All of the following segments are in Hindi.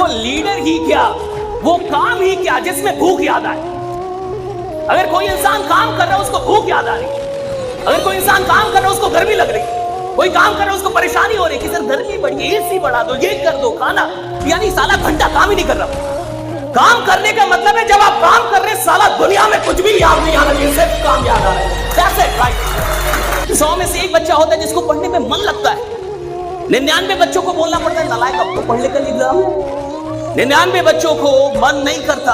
वो लीडर ही क्या, वो काम ही क्या जिसमें भूख याद आए। अगर कोई इंसान काम कर रहा है उसको भूख याद आ रही, अगर कोई इंसान काम कर रहा है उसको गर्मी लग रही, कोई काम कर रहा है उसको परेशानी हो रही कि सर गर्मी बढ़ी है, एसी बढ़ा दो, ये कर दो, खाना, यानी साला घंटा काम ही नहीं कर रहा। काम करने का मतलब है जब आप काम कर रहे हैं साला दुनिया में कुछ भी याद नहीं आ रहा, सिर्फ काम याद आ रहा है। That's it, right? 100 में से एक बच्चा होता है जिसको पढ़ने में मन लगता है। 99 बच्चों को बोलना पड़ता है नालायक अब तो पढ़ लेकर एग्जाम। 99 बच्चों को मन नहीं करता।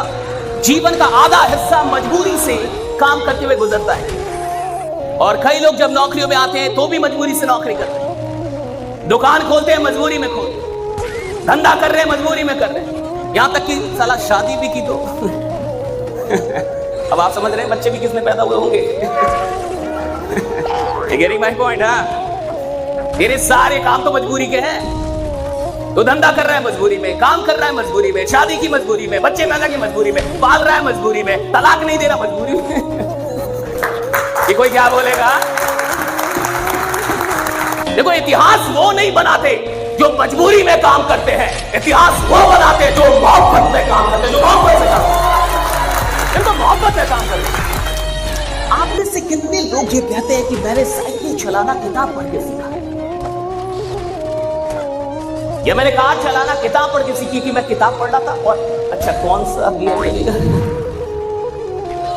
जीवन का आधा हिस्सा मजबूरी से काम करते हुए गुजरता है। और कई लोग जब नौकरियों में आते हैं तो भी मजबूरी से नौकरी करते हैं, दुकान खोलते हैं मजबूरी में खोलते हैं, धंधा कर रहे हैं मजबूरी में कर रहे हैं, यहां तक कि साला शादी भी की तो अब आप समझ रहे हैं बच्चे भी किसने पैदा हुए होंगे। Getting my point? हाँ, तेरे सारे काम तो मजबूरी के हैं। तो धंधा कर रहा है मजबूरी में, काम कर रहा है मजबूरी में, शादी की मजबूरी में, बच्चे पैदा की मजबूरी में, पाल रहा है मजबूरी में, तलाक नहीं दे रहा मजबूरी में। ये कोई क्या बोलेगा? देखो इतिहास वो नहीं बनाते जो मजबूरी में काम करते हैं, इतिहास वो बनाते जो मोहब्बत में काम करते हैं, जो मोहब्बत से काम करते हैं, तो मोहब्बत से काम करते हैं। आप में से कितने लोग ये कहते हैं कि मैंने साइकिल चलाना किताब पढ़ के सीखा, या मैंने कार चलाना किताब पढ़ के सीखी कि मैं किताब पढ़ रहा था और अच्छा कौन सा गियर लगेगा,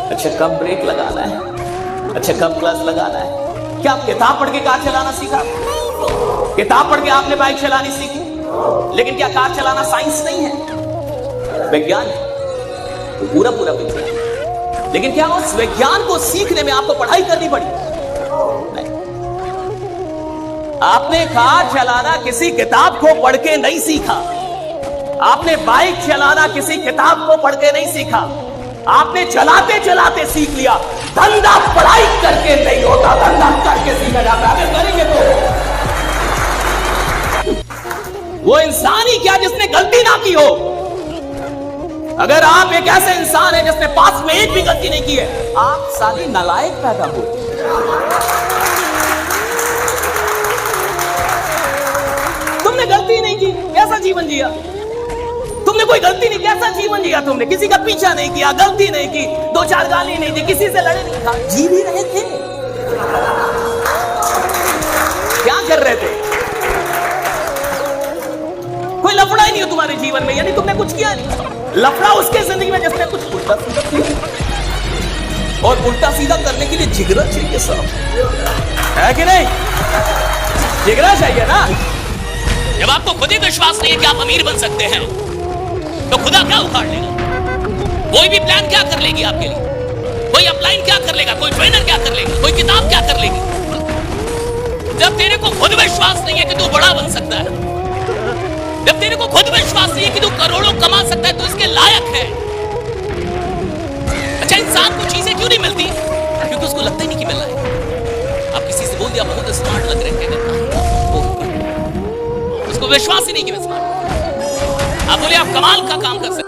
अच्छा कब ब्रेक लगाना है, अच्छा कब क्लच लगाना है। क्या आप किताब पढ़ के कार चलाना सीखा? किताब पढ़ के आपने बाइक चलानी सीखी, लेकिन क्या कार चलाना साइंस नहीं है? विज्ञान है, तो पूरा पूरा विज्ञान। लेकिन क्या उस विज्ञान को सीखने में आपको पढ़ाई करनी पड़ी? नहीं। आपने कार चलाना किसी किताब को पढ़ के नहीं सीखा, आपने बाइक चलाना किसी किताब को पढ़ के नहीं सीखा, आपने चलाते चलाते सीख लिया। धंधा पढ़ाई करके नहीं होता, धंधा करके सीखा जाता है। करेंगे तो वो इंसान ही क्या जिसने गलती ना की हो। अगर आप एक ऐसे इंसान है जिसने पास में एक भी गलती नहीं की है, आप साली नालायक पैदा हुए। तुमने गलती नहीं की, कैसा जीवन जिया? तुमने कोई गलती नहीं, कैसा जीवन जिया तुमने? किसी का पीछा नहीं किया, गलती नहीं की, 2-4 गाली नहीं दी, किसी से लड़े नहीं, था जी भी रहे थे। क्या कर रहे थे? कोई लफड़ा ही नहीं हो तुम्हारे जीवन में, यानी तुमने कुछ किया नहीं। लफड़ा उसके जिंदगी में जिसने कुछ उल्टा सीधा किया, और उल्टा सीधा करने के लिए जिगरा चाहिए साहब, है कि नहीं? जिगरा चाहिए ना। जब आपको खुद ही विश्वास नहीं है कि आप अमीर बन सकते हैं, तो खुदा क्या उखाड़ लेगा? कोई भी प्लान क्या कर लेगी आपके लिए? कोई अपलाइन क्या कर लेगा? कोई ट्रेनर क्या कर लेगा? कोई किताब क्या कर लेगी? जब तेरे को खुद विश्वास नहीं है कि तू बड़ा बन सकता है, जब तेरे को खुद विश्वास नहीं है कि तू करोड़ों कमा सकता है, तो इसके लायक है। अच्छा, इंसान को चीजें क्यों नहीं मिलती? क्योंकि उसको लगता ही नहीं कि मिल रहा है। आप किसी से बोल दिया बहुत स्मार्ट लग रहे हैं, उसको विश्वास ही नहीं कि मैं स्मार्ट। आप बोले आप कमाल का काम कर सकते